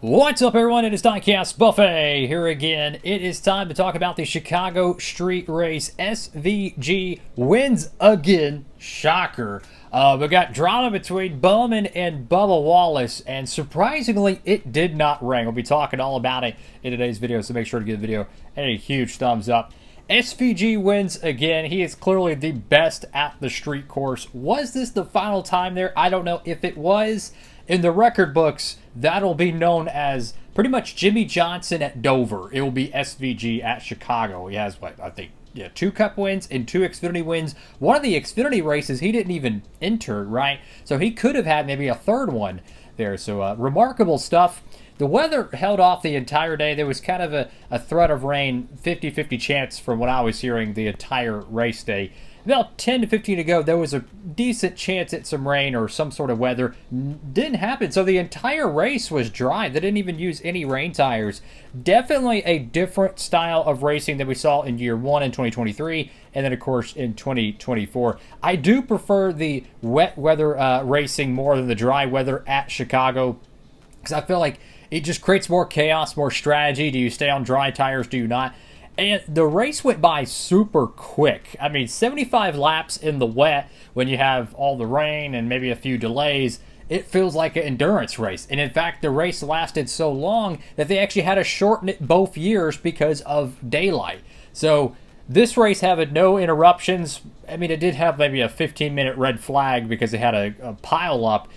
What's up, everyone? It is Diecastbuffet here again. It is time to talk about the Chicago Street Race. SVG wins again. Shocker. We got drama between Bowman and Bubba Wallace, and surprisingly, it did not rain. We'll be talking all about it in today's video, so make sure to give the video a huge thumbs up. SVG wins again. He is clearly the best at the street course. Was this the final time there? I don't know. If it was, in the record books, that'll be known as pretty much Jimmy Johnson at Dover. It will be SVG at Chicago. He has, what, I think, 2 Cup wins and 2 Xfinity wins. One of the Xfinity races he didn't even enter, right? So he could have had maybe a third one there. So remarkable stuff. The weather held off the entire day. There was kind of a threat of rain, 50-50 chance from what I was hearing the entire race day. About 10 to 15 to go, there was a decent chance at some rain or some sort of weather. Didn't happen, so the entire race was dry. They didn't even use any rain tires. Definitely a different style of racing than we saw in year 1 in 2023, and then, of course, in 2024. I do prefer the wet weather racing more than the dry weather at Chicago, because I feel like it just creates more chaos, more strategy. Do you stay on dry tires? Do you not? And the race went by super quick. I mean, 75 laps in the wet when you have all the rain and maybe a few delays. It feels like an endurance race. And in fact, the race lasted so long that they actually had to shorten it both years because of daylight. So this race had no interruptions. I mean, it did have maybe a 15-minute red flag because they had a pile up.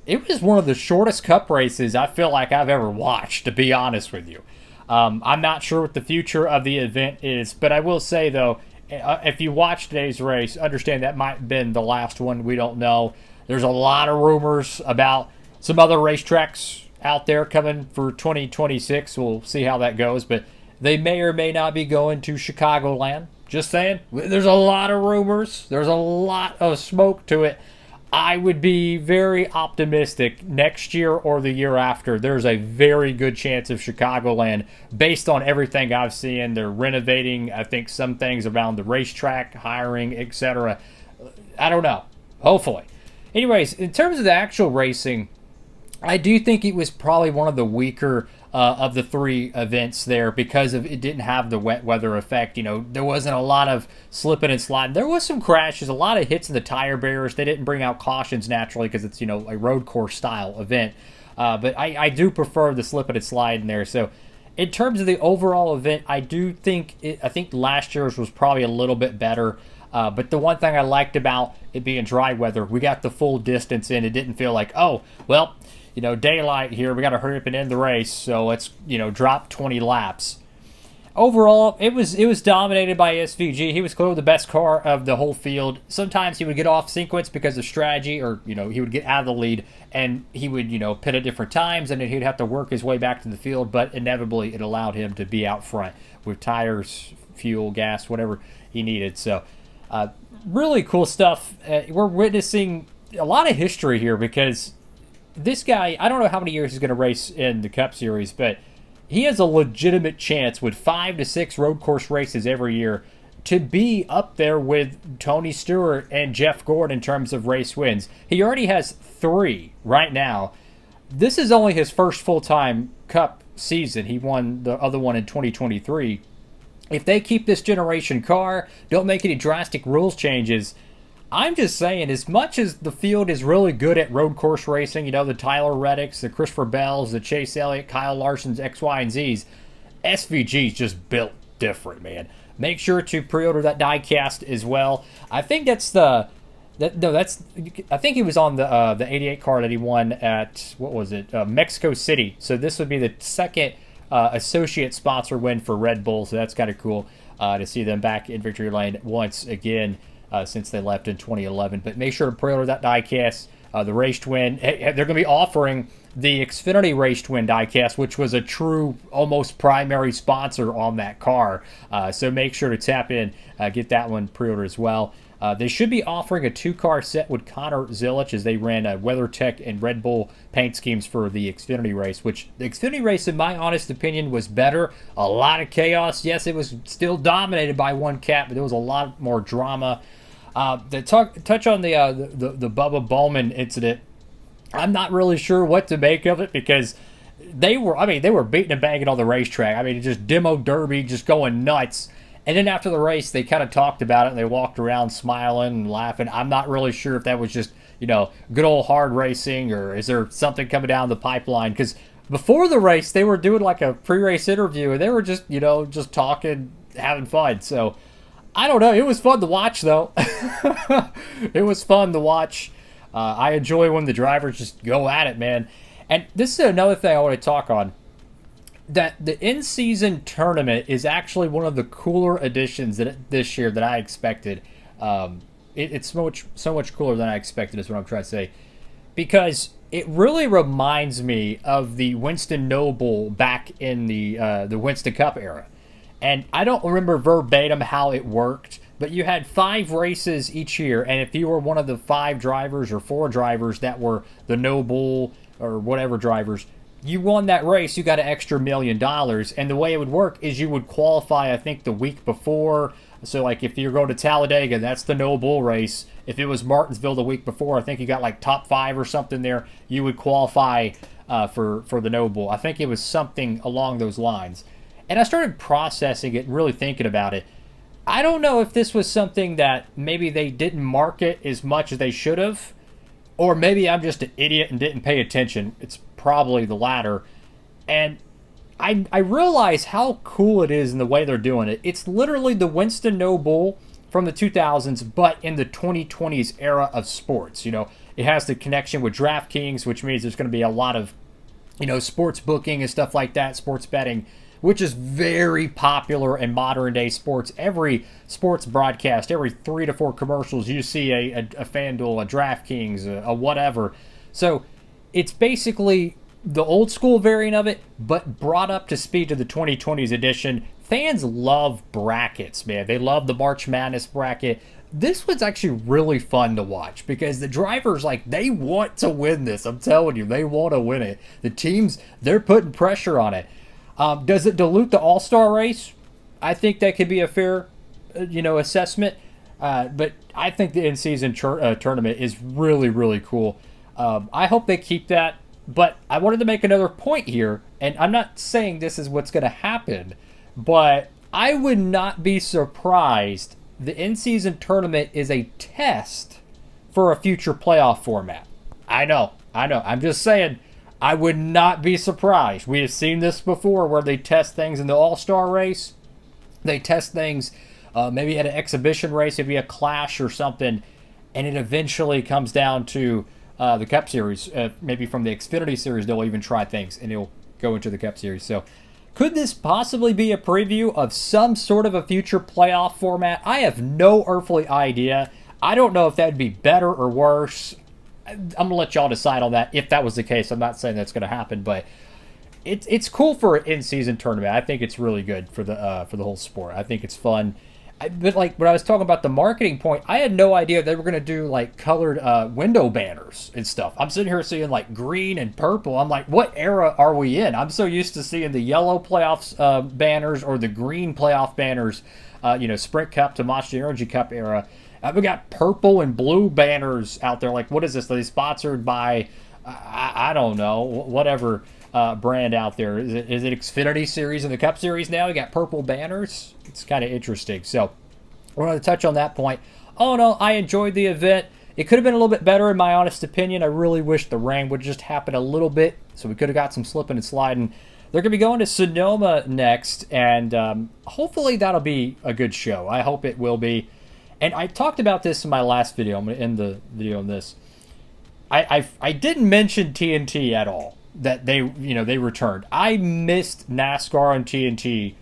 It was one of the shortest Cup races I feel like I've ever watched, to be honest with you. I'm not sure what the future of the event is, but I will say, though, if you watch today's race, understand that might have been the last one. We don't know. There's a lot of rumors about some other racetracks out there coming for 2026. We'll see how that goes, but they may or may not be going to Chicagoland. Just saying. There's a lot of rumors. There's a lot of smoke to it. I would be very optimistic next year or the year after. There's a very good chance of Chicagoland based on everything I've seen. They're renovating, I think, some things around the racetrack, hiring, etc. I don't know. Hopefully. Anyways, in terms of the actual racing, I do think it was probably one of the weaker of the 3 events there because of it didn't have the wet weather effect. You know, there wasn't a lot of slipping and sliding. There was some crashes, a lot of hits in the tire barriers. They didn't bring out cautions naturally because it's, you know, a road course style event. But I do prefer the slipping and sliding there. So in terms of the overall event, I do think I think last year's was probably a little bit better. But the one thing I liked about it being dry weather, we got the full distance in. It didn't feel like, oh, well, you know, daylight here, we got to hurry up and end the race, so let's, you know, drop 20 laps. Overall, it was dominated by SVG. He was clearly the best car of the whole field. Sometimes he would get off sequence because of strategy, or, you know, he would get out of the lead, and he would, you know, pit at different times, and then he'd have to work his way back to the field, but inevitably it allowed him to be out front with tires, fuel, gas, whatever he needed. So, really cool stuff. We're witnessing a lot of history here because this guy, I don't know how many years he's going to race in the Cup Series, but he has a legitimate chance with 5 to 6 road course races every year to be up there with Tony Stewart and Jeff Gordon in terms of race wins. He already has 3 right now. This is only his first full-time Cup season. He won the other one in 2023. If they keep this generation car, don't make any drastic rules changes, I'm just saying, as much as the field is really good at road course racing, you know, the Tyler Reddicks, the Christopher Bells, the Chase Elliott, Kyle Larson's X, Y, and Z's, SVG's just built different, man. Make sure to pre-order that diecast as well. I think I think he was on the 88 car that he won at, what was it, Mexico City. So this would be the second associate sponsor win for Red Bull, so that's kind of cool to see them back in victory lane once again. Since they left in 2011. But make sure to pre-order that diecast, the Race Twin. They're going to be offering the Xfinity Race Twin diecast, which was a true, almost primary sponsor on that car. So make sure to tap in, get that one pre-ordered as well. They should be offering a 2-car set with Connor Zilich as they ran WeatherTech and Red Bull paint schemes for the Xfinity race, which the Xfinity race, in my honest opinion, was better. A lot of chaos. Yes, it was still dominated by one cat, but there was a lot more drama. Touch on the Bubba Bowman incident. I'm not really sure what to make of it because they were, I mean, they were beating and banging on the racetrack. I mean, just demo derby, just going nuts. And then after the race, they kind of talked about it and they walked around smiling and laughing. I'm not really sure if that was just, good old hard racing, or is there something coming down the pipeline? Because before the race, they were doing like a pre-race interview and they were just, just talking, having fun. So I don't know. It was fun to watch, though. It was fun to watch. I enjoy when the drivers just go at it, man. And this is another thing I want to talk on. That the in-season tournament is actually one of the cooler additions this year that I expected. It's so much cooler than I expected, is what I'm trying to say. Because it really reminds me of the Winston Noble back in the Winston Cup era. And I don't remember verbatim how it worked, but you had 5 races each year, and if you were one of the 5 drivers or 4 drivers that were the Noble or whatever drivers, you won that race, you got an extra $1 million. And the way it would work is you would qualify, I think, the week before. So, like, if you're going to Talladega, that's the Noble race. If it was Martinsville the week before, I think you got, like, top 5 or something there, you would qualify for the Noble. I think it was something along those lines. And I started processing it and really thinking about it. I don't know if this was something that maybe they didn't market as much as they should have, or maybe I'm just an idiot and didn't pay attention. It's probably the latter. And I realize how cool it is in the way they're doing it. It's literally the Winston Noble from the 2000s, but in the 2020s era of sports. It has the connection with DraftKings, which means there's going to be a lot of, sports booking and stuff like that, sports betting, which is very popular in modern day sports. Every sports broadcast, every 3 to 4 commercials, you see a FanDuel, a DraftKings, a whatever. So it's basically the old school variant of it, but brought up to speed to the 2020s edition. Fans love brackets, man. They love the March Madness bracket. This was actually really fun to watch because the drivers, they want to win this. I'm telling you, they want to win it. The teams, they're putting pressure on it. Does it dilute the All-Star race? I think that could be a fair, assessment. But I think the in-season tournament is really, really cool. I hope they keep that. But I wanted to make another point here, and I'm not saying this is what's going to happen, but I would not be surprised the in-season tournament is a test for a future playoff format. I know. I'm just saying, I would not be surprised. We have seen this before where they test things in the All-Star race. They test things maybe at an exhibition race, maybe a clash or something, and it eventually comes down to the Cup Series. Maybe from the Xfinity Series, they'll even try things, and it'll go into the Cup Series. So could this possibly be a preview of some sort of a future playoff format? I have no earthly idea. I don't know if that would be better or worse. I'm going to let y'all decide on that if that was the case. I'm not saying that's going to happen, but it's cool for an in-season tournament. I think it's really good for the whole sport. I think it's fun. But when I was talking about the marketing point, I had no idea they were going to do colored window banners and stuff. I'm sitting here seeing green and purple. I'm like, what era are we in? I'm so used to seeing the yellow playoffs banners or the green playoff banners, Sprint Cup to Monster Energy Cup era. We got purple and blue banners out there. What is this? Are they sponsored by, I don't know, whatever brand out there. Is it Xfinity Series and the Cup Series now? We got purple banners. It's kind of interesting. So I wanted to touch on that point. Oh, no, I enjoyed the event. It could have been a little bit better in my honest opinion. I really wish the rain would just happen a little bit so we could have got some slipping and sliding. They're going to be going to Sonoma next, and hopefully that'll be a good show. I hope it will be. And I talked about this in my last video. I'm going to end the video on this. I didn't mention TNT at all, that they returned. I missed NASCAR on TNT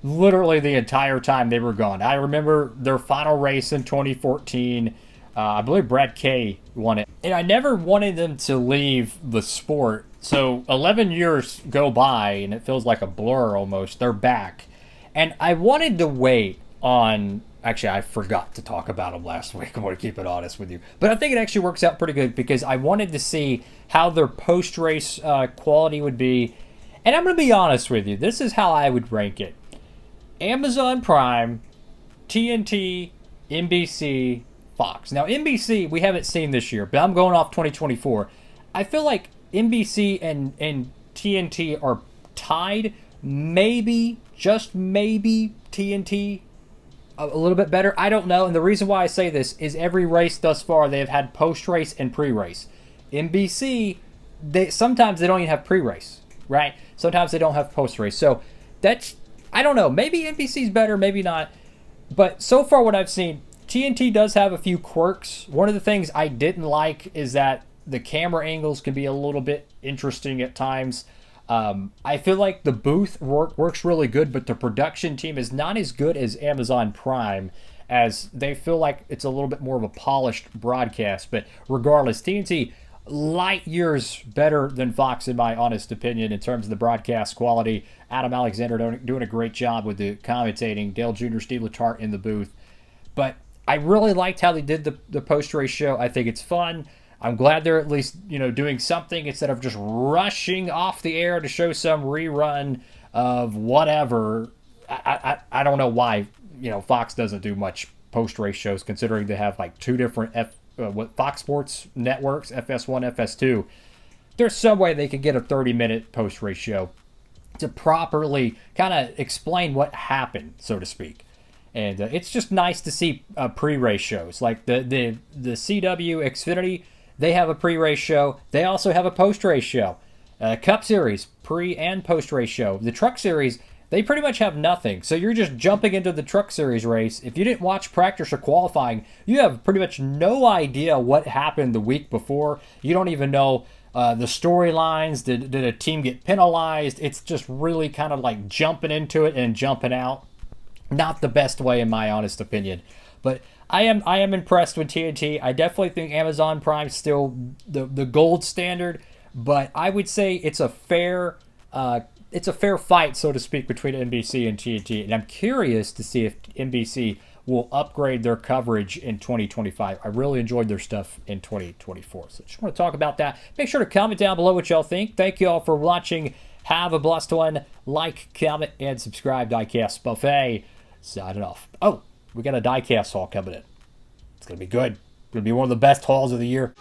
literally the entire time they were gone. I remember their final race in 2014. I believe Brad Kay won it. And I never wanted them to leave the sport. So 11 years go by, and it feels like a blur almost. They're back. And I wanted to wait on... Actually, I forgot to talk about them last week. I'm going to keep it honest with you. But I think it actually works out pretty good because I wanted to see how their post-race quality would be. And I'm going to be honest with you. This is how I would rank it. Amazon Prime, TNT, NBC, Fox. Now, NBC, we haven't seen this year, but I'm going off 2024. I feel like NBC and TNT are tied. Maybe, just maybe, TNT a little bit better. I don't know. And the reason why I say this is every race thus far, they have had post-race and pre-race. NBC, sometimes they don't even have pre-race, right? Sometimes they don't have post-race. So that's, I don't know. Maybe NBC's better, maybe not. But so far what I've seen, TNT does have a few quirks. One of the things I didn't like is that the camera angles can be a little bit interesting at times. I feel like the booth works really good, but the production team is not as good as Amazon Prime, as they feel like it's a little bit more of a polished broadcast. But regardless, TNT light years better than Fox, in my honest opinion, in terms of the broadcast quality. Adam Alexander doing a great job with the commentating. Dale Jr., Steve Letarte in the booth. But I really liked how they did the post-race show. I think it's fun. I'm glad they're at least, doing something instead of just rushing off the air to show some rerun of whatever. I don't know why, Fox doesn't do much post-race shows, considering they have like two different Fox Sports networks, FS1, FS2. There's some way they could get a 30-minute post-race show to properly kind of explain what happened, so to speak. And it's just nice to see pre-race shows. Like the CW Xfinity, they have a pre-race show. They also have a post-race show. Cup Series, pre- and post-race show. The Truck Series, they pretty much have nothing. So you're just jumping into the Truck Series race. If you didn't watch practice or qualifying, you have pretty much no idea what happened the week before. You don't even know the storylines. Did a team get penalized? It's just really kind of like jumping into it and jumping out. Not the best way, in my honest opinion. But I am impressed with TNT. I definitely think Amazon Prime's still the gold standard, but I would say it's a fair fight, so to speak, between NBC and TNT. And I'm curious to see if NBC will upgrade their coverage in 2025. I really enjoyed their stuff in 2024. So just want to talk about that. Make sure to comment down below what y'all think. Thank you all for watching. Have a blessed one. Like, comment, and subscribe. Diecastbuffet. Signing off. Oh, we got a diecast haul coming in. It's going to be good. It's going to be one of the best hauls of the year.